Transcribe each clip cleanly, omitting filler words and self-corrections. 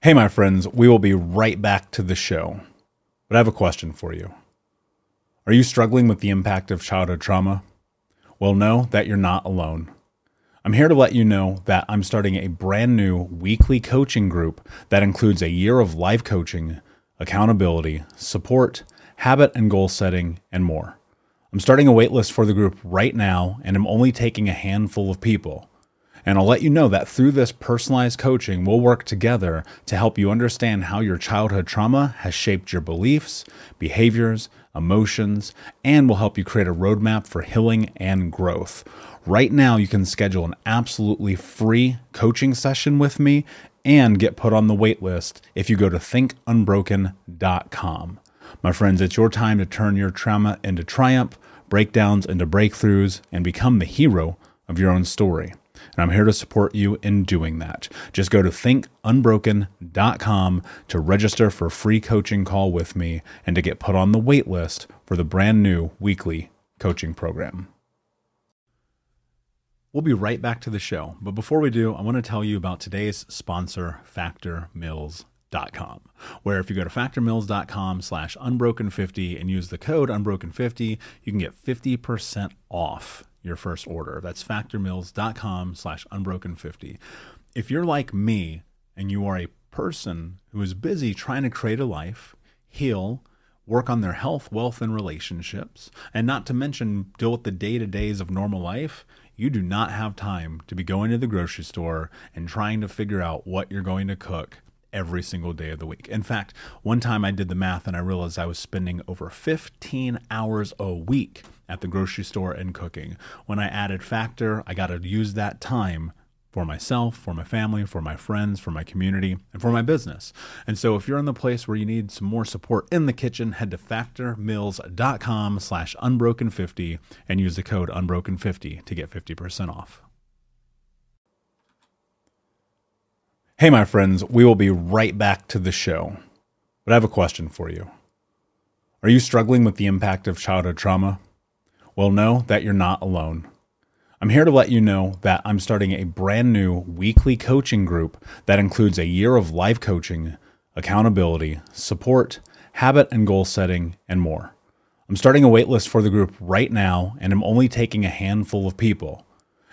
Hey, my friends, we will be right back to the show. But I have a question for you. Are you struggling with the impact of childhood trauma? Well, know that you're not alone. I'm here to let you know that I'm starting a brand new weekly coaching group that includes a year of life coaching, accountability, support, habit and goal setting, and more. I'm starting a waitlist for the group right now, and I'm only taking a handful of people. And I'll let you know that through this personalized coaching, we'll work together to help you understand how your childhood trauma has shaped your beliefs, behaviors, emotions, and will help you create a roadmap for healing and growth. Right now, you can schedule an absolutely free coaching session with me and get put on the wait list if you go to thinkunbroken.com. My friends, it's your time to turn your trauma into triumph, breakdowns into breakthroughs, and become the hero of your own story. And I'm here to support you in doing that. Just go to thinkunbroken.com to register for a free coaching call with me and to get put on the wait list for the brand new weekly coaching program. We'll be right back to the show. But before we do, I want to tell you about today's sponsor, factormeals.com, where if you go to factormeals.com/unbroken50 and use the code unbroken50, you can get 50% off your first order. That's factormeals.com/unbroken50. If you're like me and you are a person who is busy trying to create a life, heal, work on their health, wealth, and relationships, and not to mention deal with the day-to-days of normal life, you do not have time to be going to the grocery store and trying to figure out what you're going to cook every single day of the week. In fact, one time I did the math and I realized I was spending over 15 hours a week at the grocery store and cooking. When I added Factor, I got to use that time for myself, for my family, for my friends, for my community, and for my business. And so if you're in the place where you need some more support in the kitchen, head to factormeals.com/unbroken50 and use the code unbroken50 to get 50% off. Hey, my friends, we will be right back to the show. But I have a question for you. Are you struggling with the impact of childhood trauma? Well, know that you're not alone. I'm here to let you know that I'm starting a brand new weekly coaching group that includes a year of life coaching, accountability, support, habit and goal setting, and more. I'm starting a waitlist for the group right now, and I'm only taking a handful of people.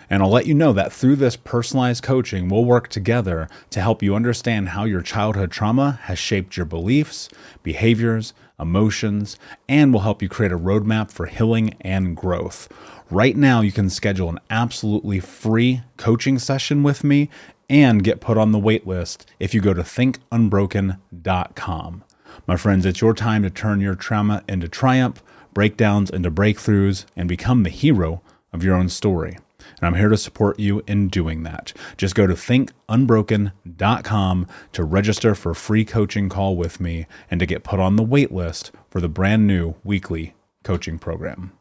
And I'll let you know that through this personalized coaching, we'll work together to help you understand how your childhood trauma has shaped your beliefs, behaviors, emotions, and will help you create a roadmap for healing and growth. Right now, you can schedule an absolutely free coaching session with me and get put on the wait list if you go to thinkunbroken.com. My friends, it's your time to turn your trauma into triumph, breakdowns into breakthroughs, and become the hero of your own story. And I'm here to support you in doing that. Just go to thinkunbroken.com to register for a free coaching call with me and to get put on the wait list for the brand new weekly coaching program.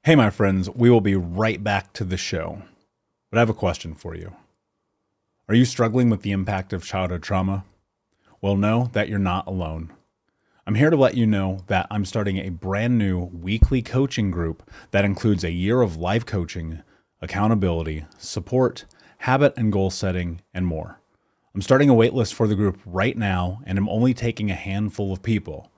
Hey, my friends, we will be right back to the show. But I have a question for you. Are you struggling with the impact of childhood trauma? Well, know that you're not alone. I'm here to let you know that I'm starting a brand new weekly coaching group that includes a year of life coaching, accountability, support, habit and goal setting, and more. I'm starting a waitlist for the group right now, and I'm only taking a handful of people.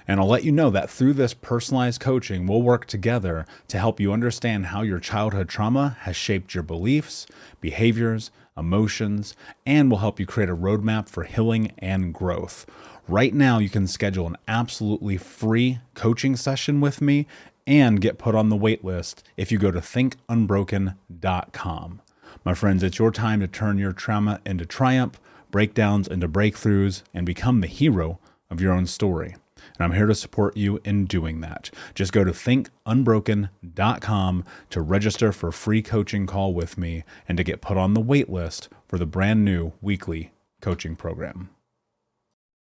And I'll let you know that through this personalized coaching, we'll work together to help you understand how your childhood trauma has shaped your beliefs, behaviors, emotions, and will help you create a roadmap for healing and growth. Right now, you can schedule an absolutely free coaching session with me and get put on the wait list if you go to thinkunbroken.com. My friends, it's your time to turn your trauma into triumph, breakdowns into breakthroughs, and become the hero of your own story. And I'm here to support you in doing that. Just go to thinkunbroken.com to register for a free coaching call with me and to get put on the wait list for the brand new weekly coaching program.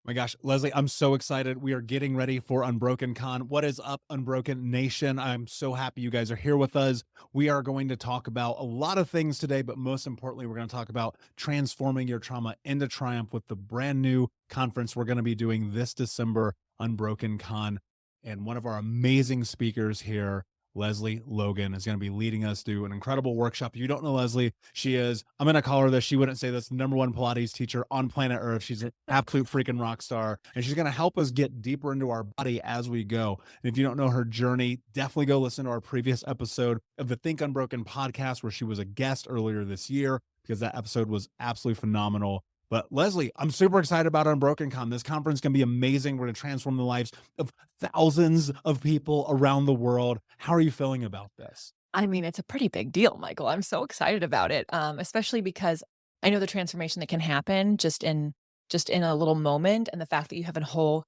My gosh, Lesley, I'm so excited. We are getting ready for Unbroken Con. What is up, Unbroken Nation? I'm so happy you guys are here with us. We are going to talk about a lot of things today, but most importantly, we're going to talk about transforming your trauma into triumph with the brand new conference we're going to be doing this December, Unbroken Con. And one of our amazing speakers here, Lesley Logan is going to be leading us through an incredible workshop. If you don't know Lesley, she is, I'm going to call her this. She wouldn't say this, the number one Pilates teacher on planet Earth. She's an absolute freaking rock star. And she's going to help us get deeper into our body as we go. And if you don't know her journey, definitely go listen to our previous episode of the Think Unbroken podcast, where she was a guest earlier this year, because that episode was absolutely phenomenal. But Lesley, I'm super excited about Unbroken Con. This conference can be amazing. We're going to transform the lives of thousands of people around the world. How are you feeling about this? I mean, it's a pretty big deal, Michael. I'm so excited about it, especially because I know the transformation that can happen just in a little moment, and the fact that you have a whole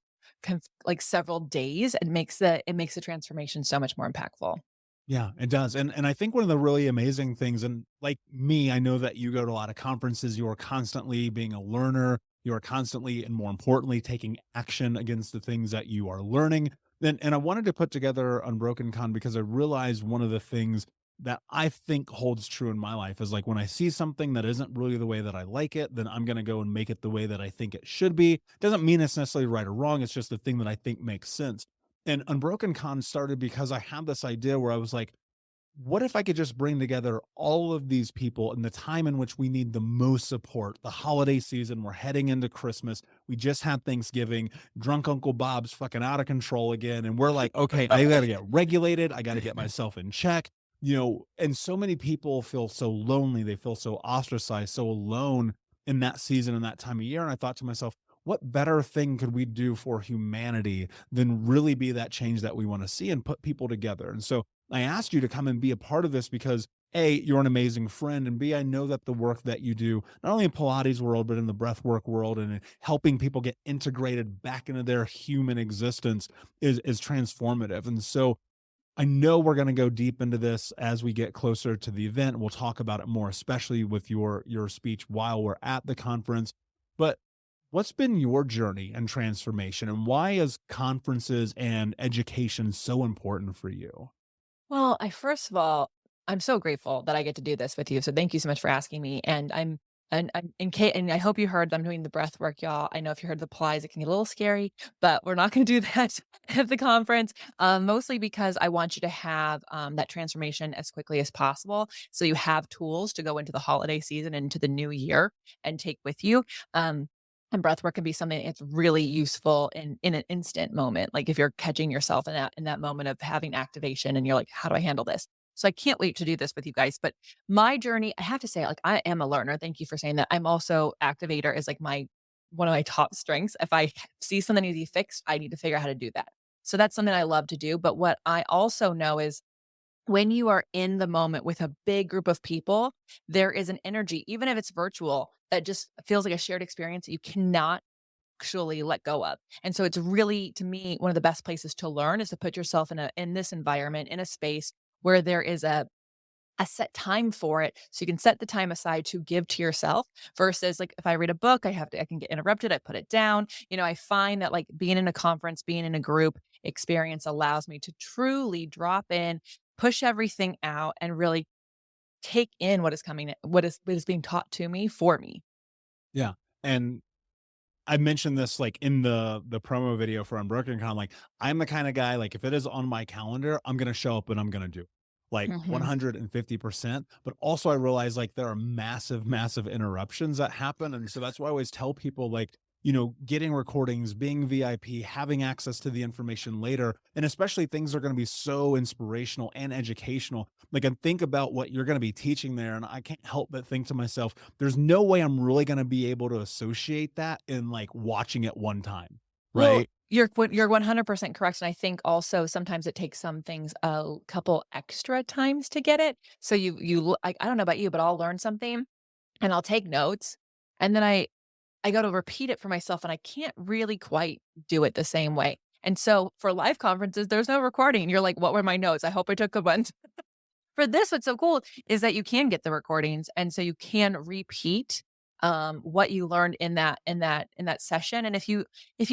like several days, it makes the transformation so much more impactful. Yeah, it does. And I think one of the really amazing things, and like me, I know that you go to a lot of conferences, you are constantly being a learner, you are constantly and more importantly taking action against the things that you are learning. And I wanted to put together Unbroken Con because I realized one of the things that I think holds true in my life is, like, when I see something that isn't really the way that I like it, then I'm going to go and make it the way that I think it should be. Doesn't mean it's necessarily right or wrong. It's just the thing that I think makes sense. And Unbroken Con started because I had this idea where I was like, what if I could just bring together all of these people in the time in which we need the most support? The holiday season, we're heading into Christmas. We just had Thanksgiving. Drunk Uncle Bob's fucking out of control again. And we're like, okay, I got to get regulated. I got to get myself in check. And so many people feel so lonely. They feel so ostracized, so alone in that season and that time of year. And I thought to myself, what better thing could we do for humanity than really be that change that we want to see and put people together? And so I asked you to come and be a part of this because A, you're an amazing friend, and B, I know that the work that you do, not only in Pilates world, but in the breathwork world and in helping people get integrated back into their human existence is transformative. And so I know we're going to go deep into this as we get closer to the event. We'll talk about it more, especially with your speech while we're at the conference. But what's been your journey and transformation, and why is conferences and education so important for you? Well, I first of all, I'm so grateful that I get to do this with you. So thank you so much for asking me. And I'm in case, and I hope you heard I'm doing the breath work, y'all. I know if you heard the plies, it can get a little scary, but we're not going to do that at the conference. Mostly because I want you to have that transformation as quickly as possible, so you have tools to go into the holiday season and into the new year and take with you. And breath work can be something that's really useful in an instant moment. Like if you're catching yourself in that moment of having activation and you're like, how do I handle this? So I can't wait to do this with you guys. But my journey, I have to say, like, I am a learner. Thank you for saying that. I'm also activator is like my one of my top strengths. If I see something needs to be fixed, I need to figure out how to do that. So that's something I love to do. But what I also know is when you are in the moment with a big group of people, there is an energy, even if it's virtual, that just feels like a shared experience that you cannot actually let go of. And so it's really, to me, one of the best places to learn is to put yourself in this environment, in a space where there is a set time for it. So you can set the time aside to give to yourself versus, like, if I read a book, I can get interrupted. I put it down. I find that, like, being in a conference, being in a group experience allows me to truly drop in, push everything out, and really take in what is being taught to me for me. Yeah. And I mentioned this, like, in the promo video for Unbroken Con, like, I'm the kind of guy, like, if it is on my calendar, I'm gonna show up and I'm gonna do it, like, Mhm. 150%. But also I realize, like, there are massive, massive interruptions that happen. And so that's why I always tell people, like, getting recordings, being VIP, having access to the information later, and especially things are gonna be so inspirational and educational. Like, I think about what you're gonna be teaching there, and I can't help but think to myself, there's no way I'm really gonna be able to associate that in, like, watching it one time, Well, right? you're 100% correct, and I think also sometimes it takes some things a couple extra times to get it. So I don't know about you, but I'll learn something and I'll take notes, and then I go to repeat it for myself, and I can't really quite do it the same way. And so for live conferences, there's no recording. You're like, "What were my notes? I hope I took good ones." For this, what's so cool is that you can get the recordings, and so you can repeat, what you learned in that session, and if you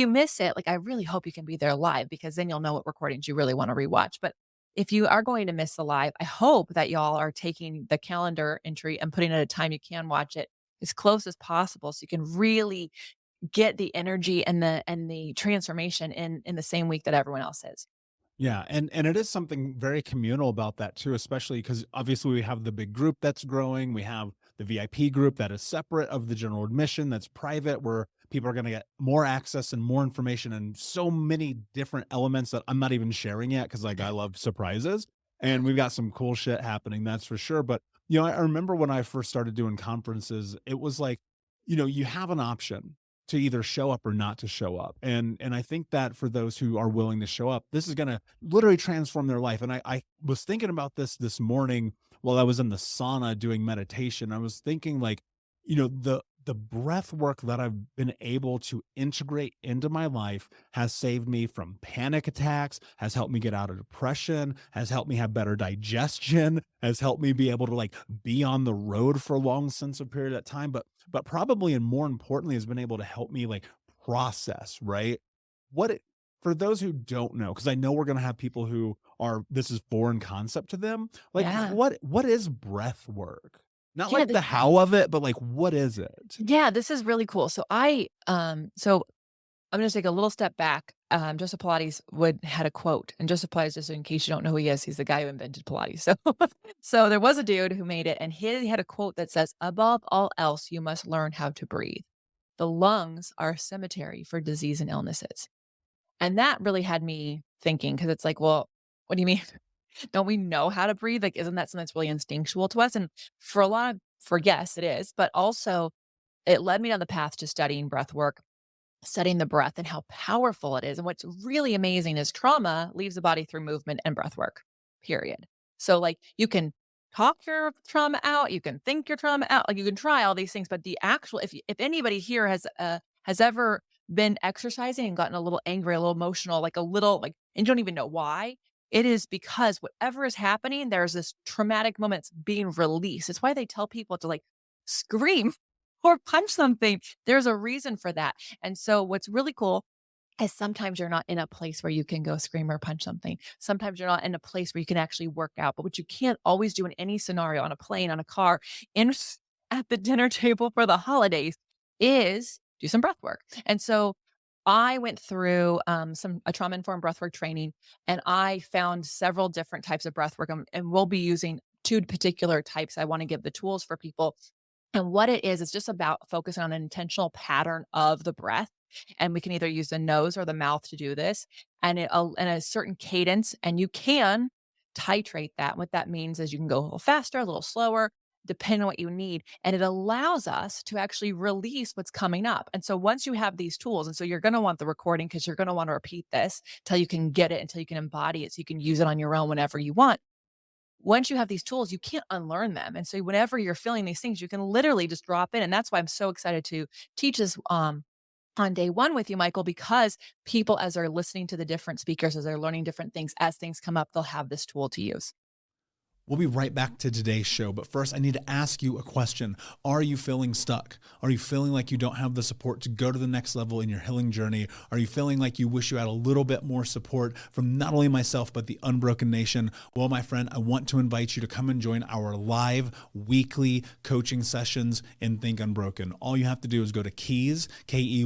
miss it, like, I really hope you can be there live because then you'll know what recordings you really wanna rewatch, but if you are going to miss the live, I hope that y'all are taking the calendar entry and putting at a time you can watch it as close as possible so you can really get the energy and the transformation in the same week that everyone else is. Yeah, and it is something very communal about that too, especially because obviously we have the big group that's growing. We have the VIP group that is separate of the general admission, that's private, where people are going to get more access and more information and so many different elements that I'm not even sharing yet because like I love surprises. And we've got some cool shit happening, that's for sure. But I remember when I first started doing conferences, it was like, you have an option to either show up or not to show up. And I think that for those who are willing to show up, this is going to literally transform their life. And I was thinking about this morning while I was in the sauna doing meditation. I was thinking like, the breath work that I've been able to integrate into my life has saved me from panic attacks, has helped me get out of depression, has helped me have better digestion, has helped me be able to like be on the road for a long sense of period of time. But probably and more importantly has been able to help me like process, right? What it, for those who don't know, because I know we're going to have people who are this is foreign concept to them. Like Yeah. what is breath work? Not Yeah, like the how of it, but like what is it? yeah, this is really cool. So I'm gonna take a little step back. Joseph Pilates would had a quote, and Joseph Pilates, just in case you don't know who he is, he's the guy who invented Pilates. So, so there was a dude who made it, and he had a quote that says, "Above all else, you must learn how to breathe. The lungs are a cemetery for disease and illnesses." And that really had me thinking because it's like, well, what do you mean? Don't we know how to breathe? Like, isn't that something that's really instinctual to us? And for yes, it is, but also it led me down the path to studying breath work, studying the breath and how powerful it is. And what's really amazing is trauma leaves the body through movement and breath work, period. So, like, you can talk your trauma out, you can think your trauma out, like, you can try all these things, but the actual, if anybody here has ever been exercising and gotten a little angry, a little emotional, like a little, like, and you don't even know why, it is because whatever is happening, there's this traumatic moment that's being released. It's why they tell people to like scream or punch something. There's a reason for that. And so what's really cool is sometimes you're not in a place where you can go scream or punch something. Sometimes you're not in a place where you can actually work out. But what you can't always do in any scenario, on a plane, on a car, in at the dinner table for the holidays, is do some breath work. And so I went through some a trauma informed breathwork training, and I found several different types of breathwork, and we'll be using two particular types. I want to give the tools for people, and what it is just about focusing on an intentional pattern of the breath. And we can either use the nose or the mouth to do this, and and a certain cadence. And you can titrate that. What that means is you can go a little faster, a little slower, depending on what you need. And it allows us to actually release what's coming up. And so once you have these tools, and so you're going to want the recording because you're going to want to repeat this until you can get it, until you can embody it, so you can use it on your own whenever you want. Once you have these tools, you can't unlearn them. And so whenever you're feeling these things, you can literally just drop in. And that's why I'm so excited to teach this on day one with you, Michael, because people, as they're listening to the different speakers, as they're learning different things, as things come up, they'll have this tool to use. We'll be right back to today's show, but first I need to ask you a question. Are you feeling stuck? Are you feeling like you don't have the support to go to the next level in your healing journey? Are you feeling like you wish you had a little bit more support from not only myself, but the Unbroken Nation? Well, my friend, I want to invite you to come and join our live weekly coaching sessions in Think Unbroken. All you have to do is go to Keys, Keys,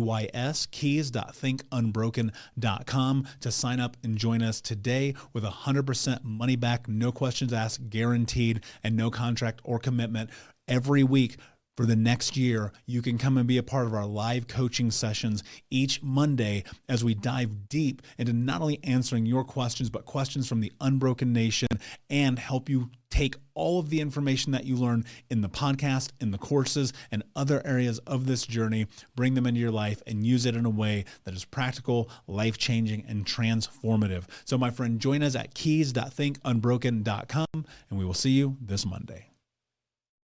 keys.thinkunbroken.com to sign up and join us today with 100% money back, no questions asked, guaranteed, and no contract or commitment. Every week for the next year, you can come and be a part of our live coaching sessions each Monday as we dive deep into not only answering your questions, but questions from the Unbroken Nation, and help you take all of the information that you learn in the podcast, in the courses, and other areas of this journey, bring them into your life and use it in a way that is practical, life-changing, and transformative. So my friend, join us at keys.thinkunbroken.com, and we will see you this Monday.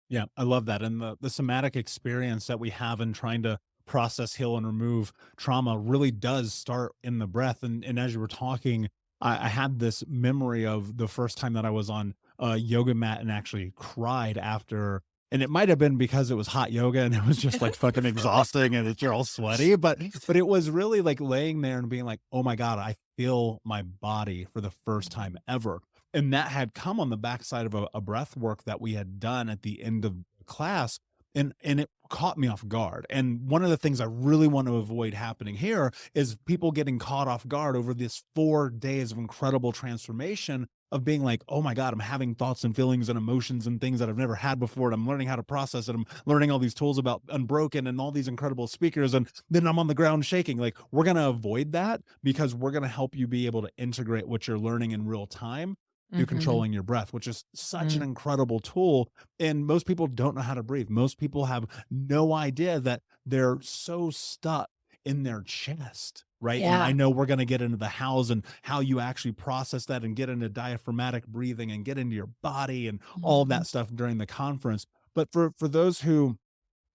Yeah, I love that. And the somatic experience that we have in trying to process, heal, and remove trauma really does start in the breath. And as you were talking, I had this memory of the first time that I was on a yoga mat and actually cried after. And it might have been because it was hot yoga and it was just like fucking exhausting and you're all sweaty. But it was really like laying there and being like, oh my God, I feel my body for the first time ever. And that had come on the backside of a breath work that we had done at the end of the class. And it caught me off guard. And one of the things I really want to avoid happening here is people getting caught off guard over this 4 days of incredible transformation of being like, oh my God, I'm having thoughts and feelings and emotions and things that I've never had before. And I'm learning how to process it. I'm learning all these tools about Unbroken and all these incredible speakers. And then I'm on the ground shaking. Like, we're going to avoid that because we're going to help you be able to integrate what you're learning in real time through Mhm. controlling your breath, which is such an Mm. incredible tool. And most people don't know how to breathe. Most people have no idea that they're so stuck in their chest, right? And I Yeah. know we're going to get into the hows and how you actually process that and get into diaphragmatic breathing and get into your body and all of Mhm. that stuff during the conference. But for those who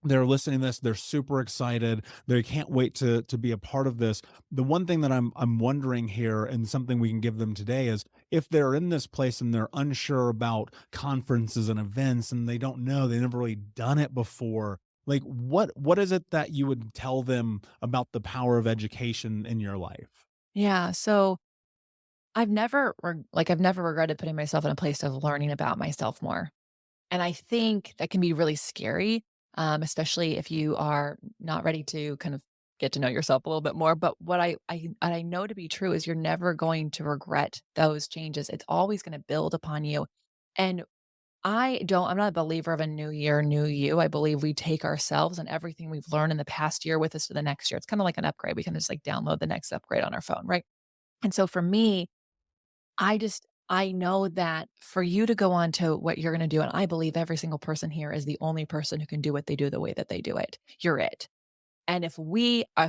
they're listening to this, they're super excited, they can't wait to be a part of this. The one thing that I'm wondering here, and something we can give them today, is if they're in this place and they're unsure about conferences and events and they don't know, they've never really done it before, like what is it that you would tell them about the power of education in your life? Yeah, so I've never regretted putting myself in a place of learning about myself more. And I think that can be really scary, especially if you are not ready to kind of get to know yourself a little bit more. But what I know to be true is you're never going to regret those changes. It's always going to build upon you. And I'm not a believer of a new year, new you. I believe we take ourselves and everything we've learned in the past year with us to the next year. It's kind of like an upgrade. We can just like download the next upgrade on our phone, right? And so for me, I know that for you to go on to what you're gonna do, and I believe every single person here is the only person who can do what they do the way that they do it. You're it. And if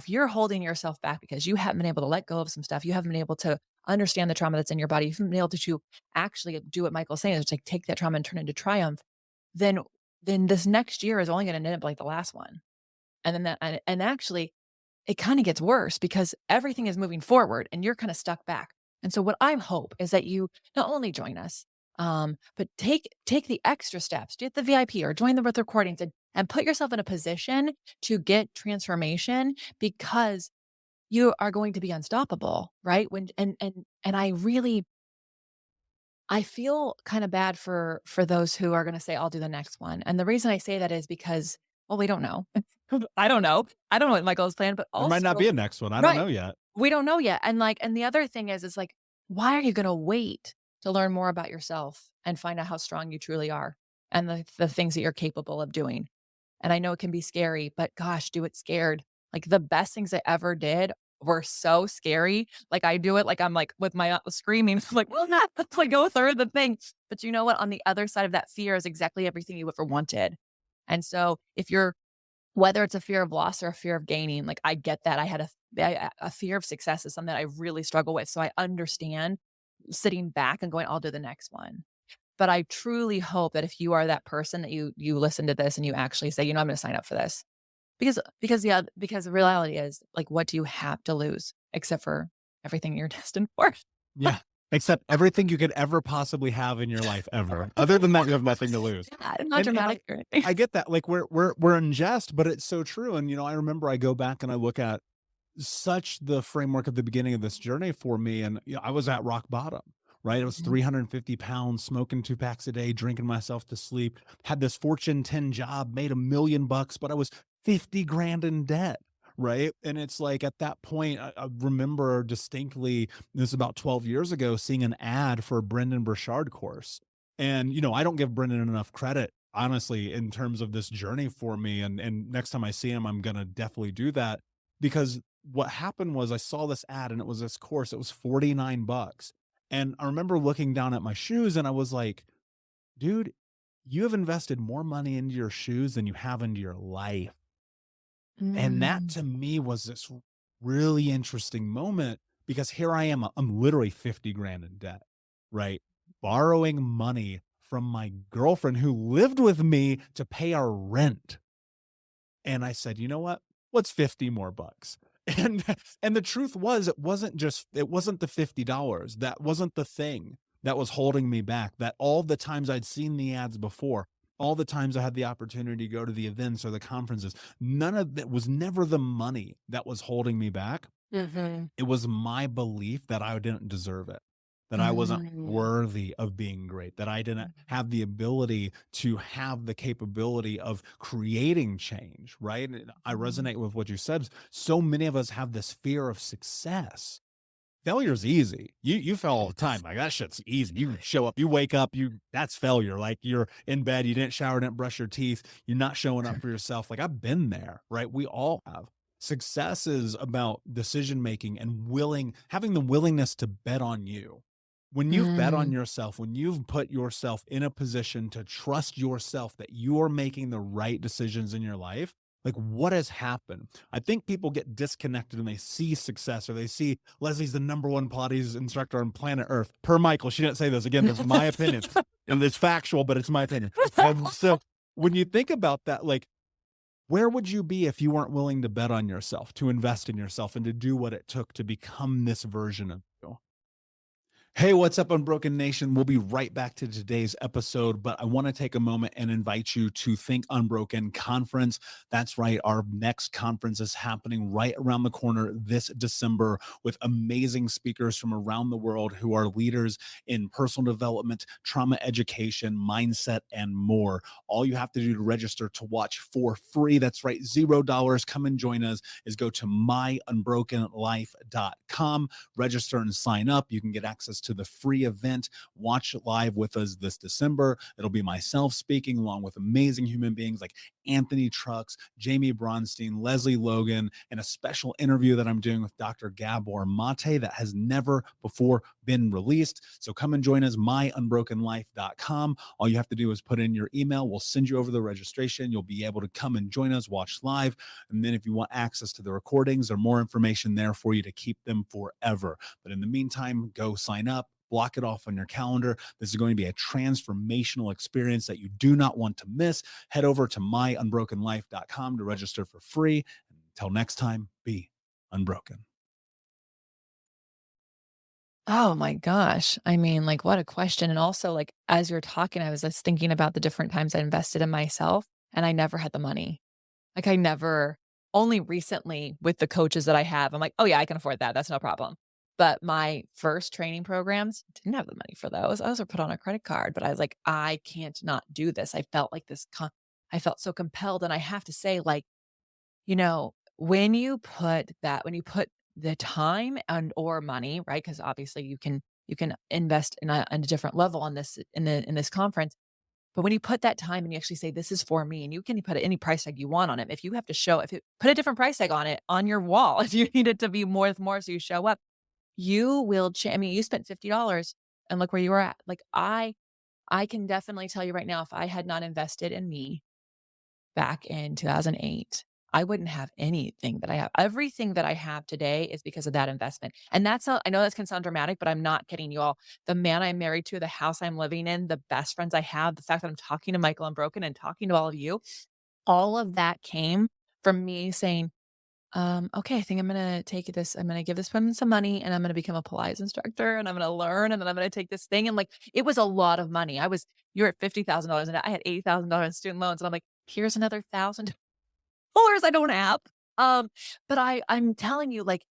you're holding yourself back because you haven't been able to let go of some stuff, you haven't been able to understand the trauma that's in your body, you haven't been able to actually do what Michael's saying, is like take that trauma and turn it into triumph, then this next year is only gonna end up like the last one. And then and actually it kinda gets worse because everything is moving forward and you're kinda stuck back. And so what I hope is that you not only join us, but take the extra steps, get the VIP or join the with recordings and put yourself in a position to get transformation because you are going to be unstoppable, right? When and I feel kinda bad for those who are gonna say, "I'll do the next one." And the reason I say that is because, well, we don't know. I don't know. I don't know what Michael's plan, but There might not be also a next one. I don't right. know yet. We don't know yet. And the other thing is like, why are you gonna wait to learn more about yourself and find out how strong you truly are and the things that you're capable of doing? And I know it can be scary, but gosh, do it scared. Like the best things I ever did were so scary. Like I do it like I'm like with my screaming, like, well, not like go through the thing. But you know what? On the other side of that fear is exactly everything you ever wanted. And so if you're whether it's a fear of loss or a fear of gaining, like I get that. I had a fear of success is something that I really struggle with. So I understand sitting back and going, I'll do the next one. But I truly hope that if you are that person that you listen to this and you actually say, you know, I'm going to sign up for this because the reality is like, what do you have to lose except for everything you're destined for? Yeah. Except everything you could ever possibly have in your life ever. Other than that, you have nothing to lose. Yeah, I'm not And dramatic or anything. I get that. Like we're in jest, but it's so true. And I remember I go back and I look at such the framework at the beginning of this journey for me. And I was at rock bottom, right? It was Mhm. 350 pounds, smoking 2 packs a day, drinking myself to sleep, had this Fortune 10 job, made $1 million, but I was 50 grand in debt. Right. And it's like at that point, I remember distinctly, this is about 12 years ago, seeing an ad for a Brendan Burchard course. And, I don't give Brendan enough credit, honestly, in terms of this journey for me. And next time I see him, I'm going to definitely do that because what happened was I saw this ad and it was this course. It was 49 bucks. And I remember looking down at my shoes and I was like, dude, you have invested more money into your shoes than you have into your life. And that Mm. to me was this really interesting moment because here I am, I'm literally 50 grand in debt, right? Borrowing money from my girlfriend who lived with me to pay our rent. And I said, you know what? What's 50 more bucks? And and the truth was it wasn't the $50. That wasn't the thing that was holding me back. That all the times I'd seen the ads before, all the times I had the opportunity to go to the events or the conferences, none of that was never the money that was holding me back. Mhm. It was my belief that I didn't deserve it. that I wasn't worthy of being great, that I didn't have the ability to have the capability of creating change, right? And I resonate with what you said. So many of us have this fear of success. Failure's easy. You fail all the time. Like, that shit's easy. You show up, you wake up, that's failure. Like, you're in bed, you didn't shower, didn't brush your teeth, you're not showing up for yourself. Like, I've been there, right? We all have. Success is about decision making and having the willingness to bet on you. When you've bet on yourself, when you've put yourself in a position to trust yourself that you're making the right decisions in your life, like, what has happened? I think people get disconnected when they see success, or they see Lesley's the #1 Pilates instructor on planet Earth. Per Michael, she didn't say this. Again, this is my opinion. And it's factual, but it's my opinion. And so when you think about that, like, where would you be if you weren't willing to bet on yourself, to invest in yourself, and to do what it took to become this version of you? Hey, what's up, Unbroken Nation? We'll be right back to today's episode, but I want to take a moment and invite you to Think Unbroken Conference. That's right. Our next conference is happening right around the corner this December, with amazing speakers from around the world who are leaders in personal development, trauma education, mindset, and more. All you have to do to register to watch for free, that's right, $0. Come and join us, is go to myunbrokenlife.com, register and sign up. You can get access to the free event. Watch it live with us this December. It'll be myself speaking, along with amazing human beings like Anthony Trucks, Jamie Bronstein, Lesley Logan, and a special interview that I'm doing with Dr. Gabor Mate that has never before been released. So come and join us, myunbrokenlife.com. All you have to do is put in your email. We'll send you over the registration. You'll be able to come and join us, watch live. And then if you want access to the recordings, there's more information there for you to keep them forever. But in the meantime, go sign up. Block it off on your calendar. This is going to be a transformational experience that you do not want to miss. Head over to myunbrokenlife.com to register for free. Until next time, be unbroken. Oh my gosh. I mean, like, what a question. And also, like, as you're talking, I was just thinking about the different times I invested in myself, and I never had the money. Like, I never, only recently with the coaches that I have, I'm like, "Oh, yeah, I can afford that. That's no problem." But my first training programs, didn't have the money for those. Those were put on a credit card, but I was like, "I can't not do this." I felt like I felt so compelled, and I have to say, like, when you put the time and or money, right? Because obviously you can invest in a different level on this in this conference. But when you put that time and you actually say, "This is for me," and you can put any price tag you want on it. If you have to show if you put a different price tag on it on your wall, if you need it to be more so you show up, you will I mean, you spent $50 and look where you were at. Like, I can definitely tell you right now, if I had not invested in me back in 2008, I wouldn't have anything that I have. Everything that I have today is because of that investment. And I know that can sound dramatic, but I'm not kidding you all. The man I'm married to, the house I'm living in, the best friends I have, the fact that I'm talking to Michael Unbroken and talking to all of you, all of that came from me saying, okay, I think I'm gonna give this woman some money, and I'm gonna become a Pilates instructor, and I'm gonna learn, and then I'm gonna take this thing. And like, it was a lot of money. You're at $50,000 and I had $80,000 in student loans. And I'm like, here's another $1,000 I don't have. Um, but I'm telling you, like,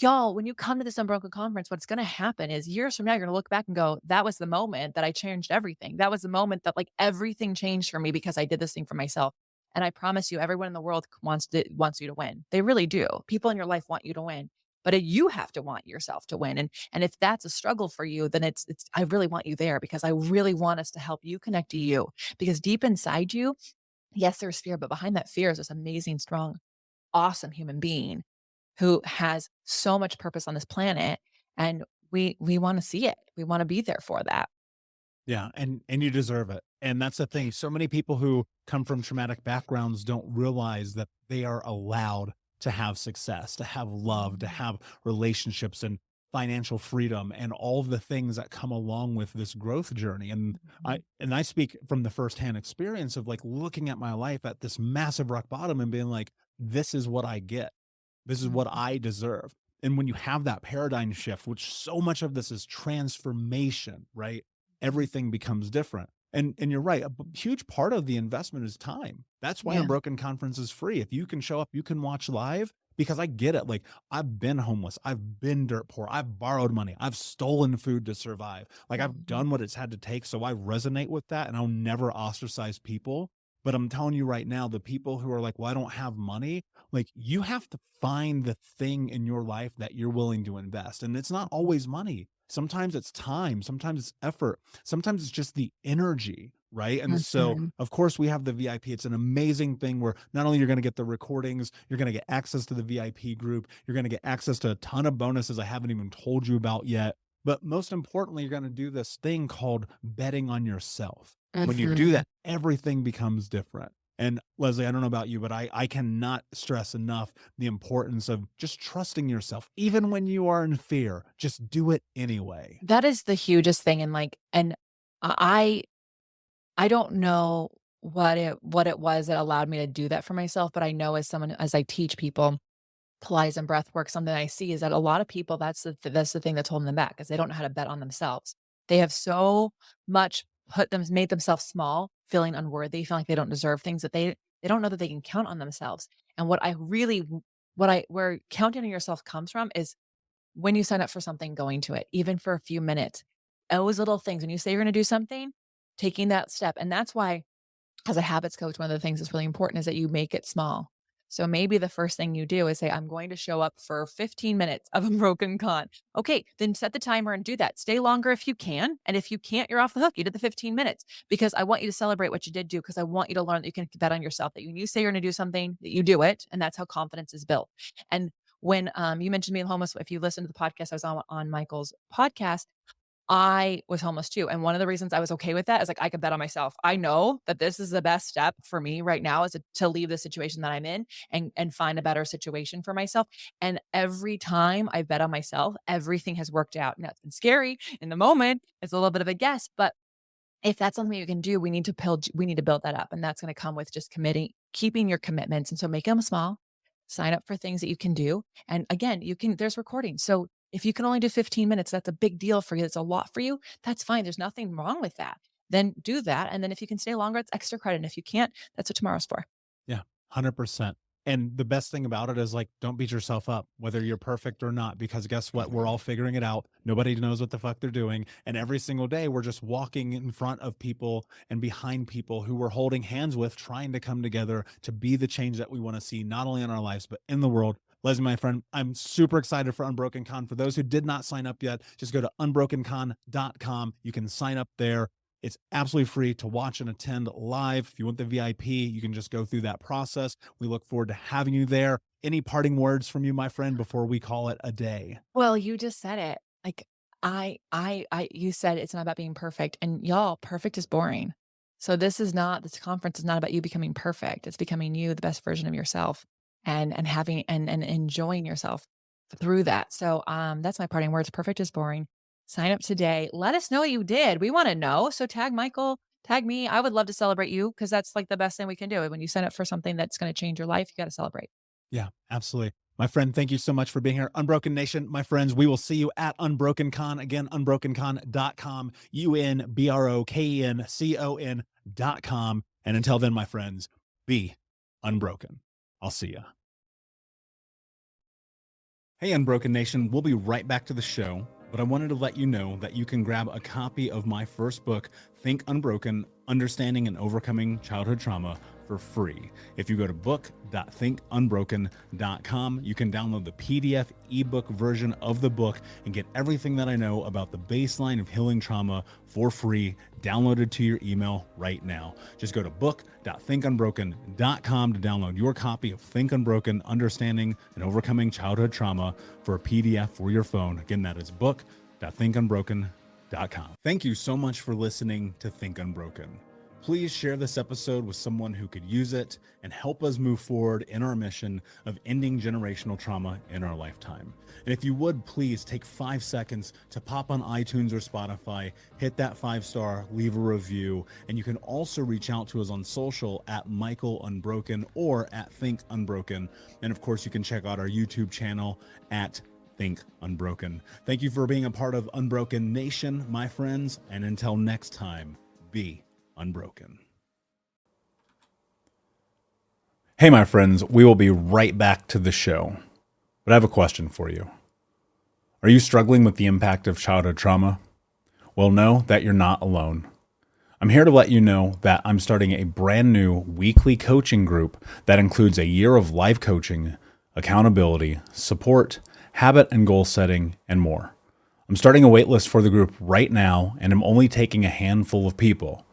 y'all, when you come to this Unbroken conference, what's gonna happen is years from now, you're gonna look back and go, that was the moment that I changed everything. That was the moment that, like, everything changed for me because I did this thing for myself. And I promise you, everyone in the world wants you to win. They really do. People in your life want you to win. But you have to want yourself to win. And if that's a struggle for you, then it's I really want you there, because I really want us to help you connect to you. Because deep inside you, yes, there's fear, but behind that fear is this amazing, strong, awesome human being who has so much purpose on this planet. And we want to see it. We want to be there for that. Yeah, and you deserve it. And that's the thing. So many people who come from traumatic backgrounds don't realize that they are allowed to have success, to have love, to have relationships and financial freedom, and all of the things that come along with this growth journey. And Mhm. I speak from the firsthand experience of, like, looking at my life at this massive rock bottom and being like, this is what I get. This is what Mhm. I deserve. And when you have that paradigm shift, which so much of this is transformation, right? Mhm. Everything becomes different. And you're right. Huge part of the investment is time. That's why Yeah. Unbroken Conference is free. If you can show up, you can watch live. because I get it. Like, I've been homeless. I've been dirt poor. I've borrowed money. I've stolen food to survive. Like, I've done what it's had to take. So I resonate with that, and I'll never ostracize people. But I'm telling you right now, the people who are like, well, I don't have money, like, you have to find the thing in your life that you're willing to invest. And it's not always money. Sometimes it's time. Sometimes it's effort. Sometimes it's just the energy. Right. And so, Mhm. of course, we have the VIP. It's an amazing thing where not only you're going to get the recordings, you're going to get access to the VIP group, you're going to get access to a ton of bonuses I haven't even told you about yet. But most importantly, you're going to do this thing called betting on yourself. When you do Mhm. that, everything becomes different. And Lesley, I don't know about you, but I cannot stress enough the importance of just trusting yourself. Even when you are in fear, just do it anyway. That is the hugest thing, and, like, and I I don't know what it was that allowed me to do that for myself, but I know as someone as I teach people Pilates and breath work, something I see is that a lot of people, that's the thing that's holding them back, is they don't know how to bet on themselves. They have so much made themselves small, feeling unworthy, feeling like they don't deserve things, that they don't know that they can count on themselves. And what I really what I where counting on yourself comes from is when you sign up for something, going to it, even for a few minutes. Those little things, when you say you're gonna do something, taking that step. And that's why, as a habits coach, one of the things that's really important is that you make it small. So maybe the first thing you do is say, I'm going to show up for 15 minutes of Unbroken Con. Okay, then set the timer and do that. Stay longer if you can. And if you can't, you're off the hook. You did the 15 minutes because I want you to celebrate what you did do, because I want you to learn that you can bet on yourself, that when you say you're going to do something, that you do it. And that's how confidence is built. And when you mentioned being homeless, if you listen to the podcast, I was on Michael's podcast, I was homeless too, and one of the reasons I was okay with that is, like, I could bet on myself. I know that this is the best step for me right now, is to leave the situation that I'm in and find a better situation for myself, and every time I bet on myself, everything has worked out. Now, it's been scary in the moment, it's a little bit of a guess, but if that's something you can do, we need to build that up, and that's gonna come with just keeping your commitments, and so make them small, sign up for things that you can do, and again, there's recording, so if you can only do 15 minutes, that's a big deal for you, it's a lot for you, that's fine, there's nothing wrong with that. Then do that, and then if you can stay longer, it's extra credit, and if you can't, that's what tomorrow's for. Yeah, 100%. And the best thing about it is, like, don't beat yourself up, whether you're perfect or not, because guess what? We're all figuring it out. Nobody knows what the fuck they're doing. And every single day, we're just walking in front of people and behind people who we're holding hands with, trying to come together to be the change that we want to see, not only in our lives, but in the world. Leslie, my friend, I'm super excited for Unbroken Con. For those who did not sign up yet, just go to unbrokencon.com. You can sign up there. It's absolutely free to watch and attend live. If you want the VIP, you can just go through that process. We look forward to having you there. Any parting words from you, my friend, before we call it a day? Well, you just said it. Like, you said it's not about being perfect, and y'all, perfect is boring. So this conference is not about you becoming perfect. It's becoming you, the best version of yourself, and having and enjoying yourself through that. So, that's my parting words. Perfect is boring. Sign up today. Let us know what you did. We want to know. So tag Michael, tag me. I would love to celebrate you, because that's like the best thing we can do. When you sign up for something that's going to change your life, you got to celebrate. Yeah, absolutely. My friend, thank you so much for being here. Unbroken Nation, my friends, we will see you at Unbroken Con. Again, unbrokencon.com, unbrokencon.com. And until then, my friends, be unbroken. I'll see ya. Hey, Unbroken Nation, we'll be right back to the show, but I wanted to let you know that you can grab a copy of my first book, Think Unbroken, Understanding and Overcoming Childhood Trauma, for free. If you go to book.thinkunbroken.com, you can download the PDF ebook version of the book and get everything that I know about the baseline of healing trauma for free, downloaded to your email right now. Just go to book.thinkunbroken.com to download your copy of Think Unbroken, Understanding and Overcoming Childhood Trauma for a PDF for your phone. Again, that is book.thinkunbroken.com. Thank you so much for listening to Think Unbroken. Please share this episode with someone who could use it and help us move forward in our mission of ending generational trauma in our lifetime. And if you would, please take 5 seconds to pop on iTunes or Spotify, hit that 5-star, leave a review, and you can also reach out to us on social at Michael Unbroken or at Think Unbroken. And of course, you can check out our YouTube channel at Think Unbroken. Thank you for being a part of Unbroken Nation, my friends, and until next time, be unbroken. Hey, my friends, we will be right back to the show. But I have a question for you. Are you struggling with the impact of childhood trauma? Well, know that you're not alone. I'm here to let you know that I'm starting a brand new weekly coaching group that includes a year of live coaching, accountability, support, habit and goal setting, and more. I'm starting a waitlist for the group right now, and I'm only taking a handful of people.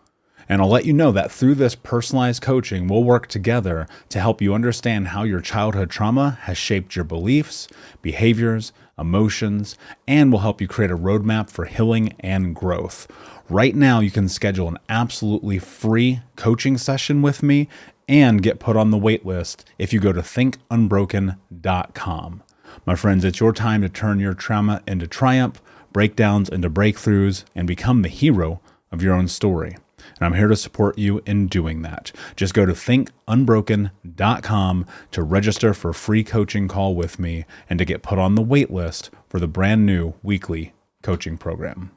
And I'll let you know that through this personalized coaching, we'll work together to help you understand how your childhood trauma has shaped your beliefs, behaviors, emotions, and will help you create a roadmap for healing and growth. Right now, you can schedule an absolutely free coaching session with me and get put on the wait list if you go to thinkunbroken.com. My friends, it's your time to turn your trauma into triumph, breakdowns into breakthroughs, and become the hero of your own story. And I'm here to support you in doing that. Just go to thinkunbroken.com to register for a free coaching call with me and to get put on the wait list for the brand new weekly coaching program.